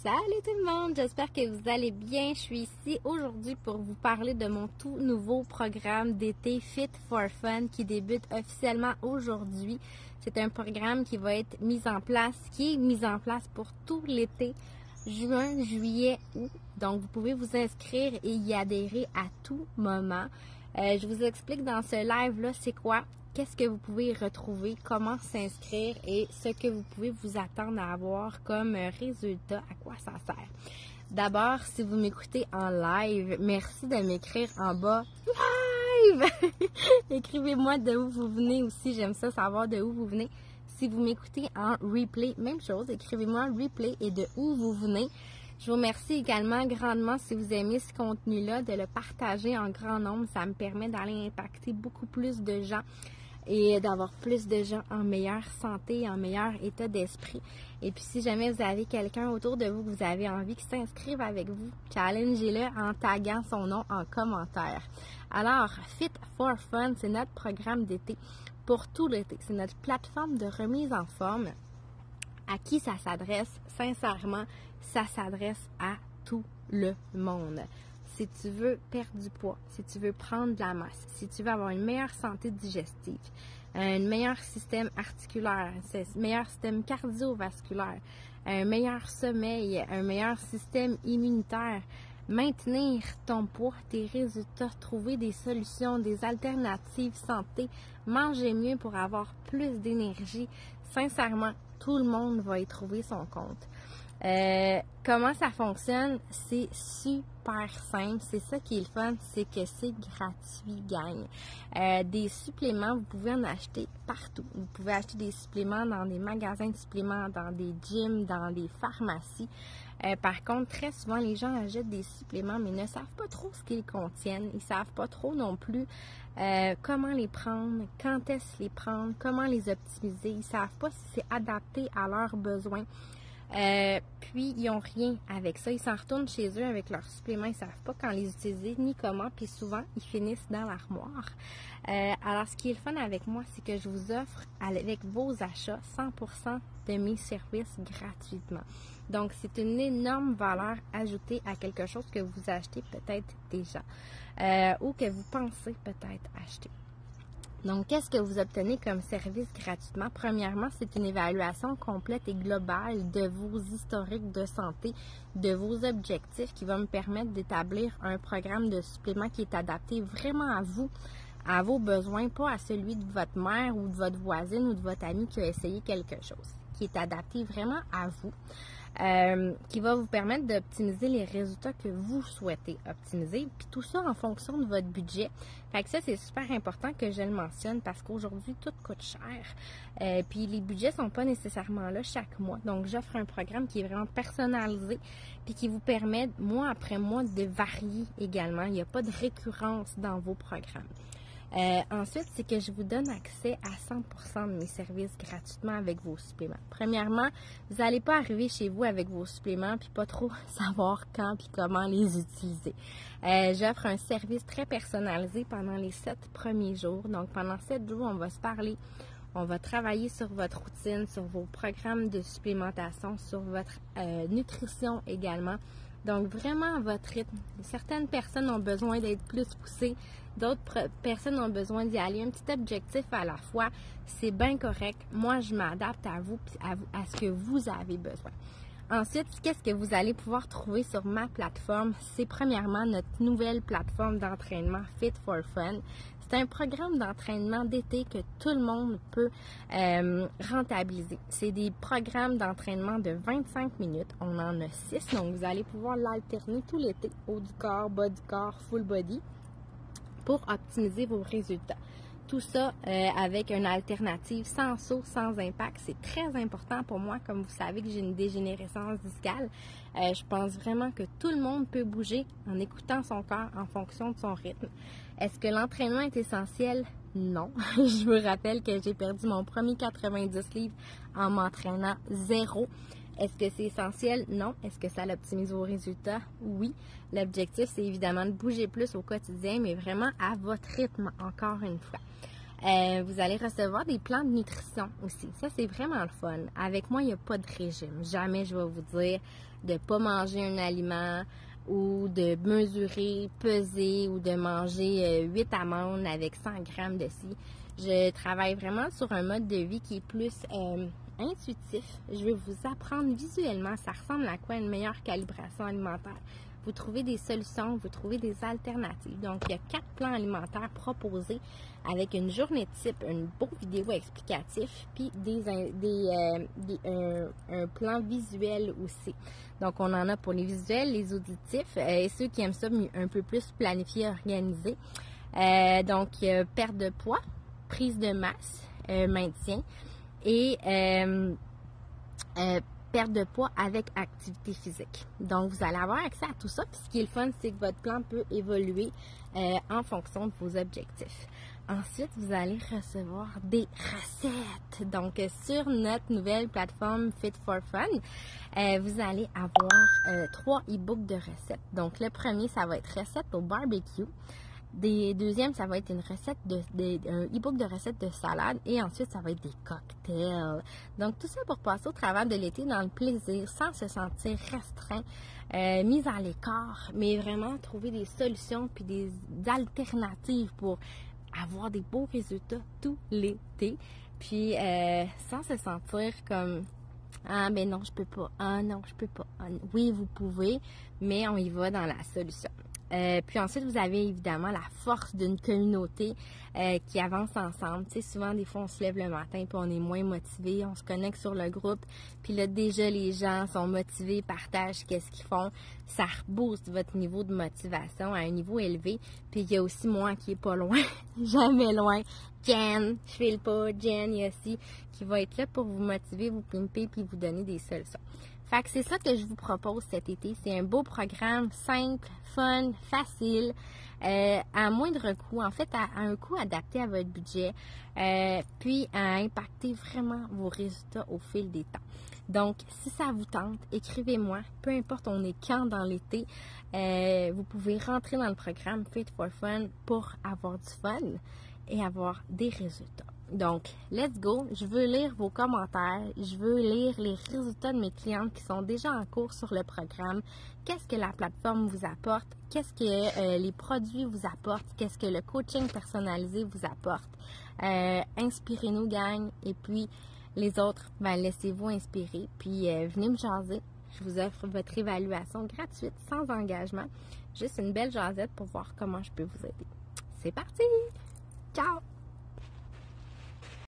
Salut tout le monde, j'espère que vous allez bien. Je suis ici aujourd'hui pour vous parler de mon tout nouveau programme d'été Fit for Fun qui débute officiellement aujourd'hui. C'est un programme qui va être mis en place, pour tout l'été, juin, juillet, août. Donc vous pouvez vous inscrire et y adhérer à tout moment. Je vous explique dans ce live-là c'est quoi, qu'est-ce que vous pouvez retrouver, comment s'inscrire et ce que vous pouvez vous attendre à avoir comme résultat, à quoi ça sert. D'abord, si vous m'écoutez en live, merci de m'écrire en bas live. Écrivez-moi de où vous venez aussi, j'aime ça savoir de où vous venez. Si vous m'écoutez en replay, même chose, écrivez-moi replay et de où vous venez. Je vous remercie également grandement si vous aimez ce contenu-là, de le partager en grand nombre. Ça me permet d'aller impacter beaucoup plus de gens et d'avoir plus de gens en meilleure santé, en meilleur état d'esprit. Et puis si jamais vous avez quelqu'un autour de vous que vous avez envie qu'il s'inscrive avec vous, challengez-le en taguant son nom en commentaire. Alors, Fit for Fun, c'est notre programme d'été pour tout l'été. C'est notre plateforme de remise en forme. À qui ça s'adresse? Sincèrement, ça s'adresse à tout le monde. Si tu veux perdre du poids, si tu veux prendre de la masse, si tu veux avoir une meilleure santé digestive, un meilleur système articulaire, un meilleur système cardiovasculaire, un meilleur sommeil, un meilleur système immunitaire, maintenir ton poids, tes résultats, trouver des solutions, des alternatives santé, manger mieux pour avoir plus d'énergie, sincèrement, tout le monde va y trouver son compte. Comment ça fonctionne? C'est super simple. C'est ça qui est le fun, c'est que c'est gratuit, gang. Des suppléments, vous pouvez en acheter partout. Vous pouvez acheter des suppléments dans des magasins de suppléments, dans des gyms, dans des pharmacies. Par contre, très souvent, les gens achètent des suppléments, mais ne savent pas trop ce qu'ils contiennent. Ils ne savent pas trop non plus comment les prendre, quand est-ce les prendre, comment les optimiser. Ils ne savent pas si c'est adapté à leurs besoins. Puis, ils n'ont rien avec ça. Ils s'en retournent chez eux avec leurs suppléments. Ils ne savent pas quand les utiliser ni comment. Puis souvent, ils finissent dans l'armoire. Alors, ce qui est le fun avec moi, c'est que je vous offre avec vos achats 100% de mes services gratuitement. Donc, c'est une énorme valeur ajoutée à quelque chose que vous achetez peut-être déjà ou que vous pensez peut-être acheter. Donc, qu'est-ce que vous obtenez comme service gratuitement? Premièrement, c'est une évaluation complète et globale de vos historiques de santé, de vos objectifs qui va me permettre d'établir un programme de supplément qui est adapté vraiment à vous, à vos besoins, pas à celui de votre mère ou de votre voisine ou de votre ami qui a essayé quelque chose, qui est adapté vraiment à vous. Qui va vous permettre d'optimiser les résultats que vous souhaitez optimiser, puis tout ça en fonction de votre budget. Fait que ça, c'est super important que je le mentionne parce qu'aujourd'hui, tout coûte cher. Puis les budgets sont pas nécessairement là chaque mois. Donc, j'offre un programme qui est vraiment personnalisé puis qui vous permet, mois après mois, de varier également. Il n'y a pas de récurrence dans vos programmes. Ensuite, c'est que je vous donne accès à 100% de mes services gratuitement avec vos suppléments. Premièrement, vous n'allez pas arriver chez vous avec vos suppléments puis pas trop savoir quand puis comment les utiliser. J'offre un service très personnalisé pendant les 7 premiers jours. Donc, pendant 7 jours, on va se parler. On va travailler sur votre routine, sur vos programmes de supplémentation, sur votre nutrition également. Donc, vraiment à votre rythme. Certaines personnes ont besoin d'être plus poussées, d'autres personnes ont besoin d'y aller un petit objectif à la fois. C'est bien correct. Moi, je m'adapte à vous et à ce que vous avez besoin. Ensuite, qu'est-ce que vous allez pouvoir trouver sur ma plateforme? C'est premièrement notre nouvelle plateforme d'entraînement Fit for Fun. C'est un programme d'entraînement d'été que tout le monde peut rentabiliser. C'est des programmes d'entraînement de 25 minutes. On en a 6, donc vous allez pouvoir l'alterner tout l'été, haut du corps, bas du corps, full body, pour optimiser vos résultats. Tout ça avec une alternative sans saut, sans impact. C'est très important pour moi. Comme vous savez que j'ai une dégénérescence discale, je pense vraiment que tout le monde peut bouger en écoutant son corps en fonction de son rythme. Est-ce que l'entraînement est essentiel? Non. Je vous rappelle que j'ai perdu mon premier 90 livres en m'entraînant zéro. Est-ce que c'est essentiel? Non. Est-ce que ça optimise vos résultats? Oui. L'objectif, c'est évidemment de bouger plus au quotidien, mais vraiment à votre rythme, encore une fois. Vous allez recevoir des plans de nutrition aussi. Ça, c'est vraiment le fun. Avec moi, il n'y a pas de régime. Jamais je vais vous dire de ne pas manger un aliment ou de mesurer, peser ou de manger 8 amandes avec 100 grammes de ci. Je travaille vraiment sur un mode de vie qui est plus intuitif. Je vais vous apprendre visuellement ça ressemble à quoi une meilleure calibration alimentaire. Vous trouvez des solutions, vous trouvez des alternatives. Donc, il y a 4 plans alimentaires proposés avec une journée type, une beau vidéo explicatif, puis un plan visuel aussi. Donc, on en a pour les visuels, les auditifs et ceux qui aiment ça un peu plus planifié, organisé. Donc, perte de poids, prise de masse, maintien et perte de poids avec activité physique. Donc, vous allez avoir accès à tout ça. Puis, ce qui est le fun, c'est que votre plan peut évoluer en fonction de vos objectifs. Ensuite, vous allez recevoir des recettes. Donc, sur notre nouvelle plateforme Fit for Fun, vous allez avoir 3 e-books de recettes. Donc, le premier, ça va être recette au barbecue. Deuxième, ça va être une recette un e-book de recettes de salade et ensuite, ça va être des cocktails. Donc, tout ça pour passer au travers de l'été dans le plaisir, sans se sentir restreint, mis à l'écart, mais vraiment trouver des solutions puis des alternatives pour avoir des beaux résultats tout l'été. Puis, sans se sentir comme « Ah, ben non, je peux pas. Ah non, je peux pas. Ah, oui, vous pouvez, mais on y va dans la solution. » Puis ensuite, vous avez évidemment la force d'une communauté qui avance ensemble. Tu sais, souvent, des fois, on se lève le matin puis on est moins motivé. On se connecte sur le groupe. Puis là, déjà, les gens sont motivés, partagent qu'est-ce qu'ils font. Ça rebooste votre niveau de motivation à un niveau élevé. Puis il y a aussi moi qui est pas loin, jamais loin. Jen, je file pas. Jen, il y a aussi qui va être là pour vous motiver, vous pimper puis vous donner des solutions. Fait que c'est ça que je vous propose cet été. C'est un beau programme simple, fun, facile, à moindre coût. En fait, à un coût adapté à votre budget, puis à impacter vraiment vos résultats au fil des temps. Donc, si ça vous tente, écrivez-moi. Peu importe on est quand dans l'été, vous pouvez rentrer dans le programme Fit for Fun pour avoir du fun et avoir des résultats. Donc, let's go. Je veux lire vos commentaires. Je veux lire les résultats de mes clientes qui sont déjà en cours sur le programme. Qu'est-ce que la plateforme vous apporte? Qu'est-ce que les produits vous apportent? Qu'est-ce que le coaching personnalisé vous apporte? Inspirez-nous, gang. Et puis, les autres, ben, laissez-vous inspirer. Puis, venez me jaser. Je vous offre votre évaluation gratuite, sans engagement. Juste une belle jasette pour voir comment je peux vous aider. C'est parti! Ciao!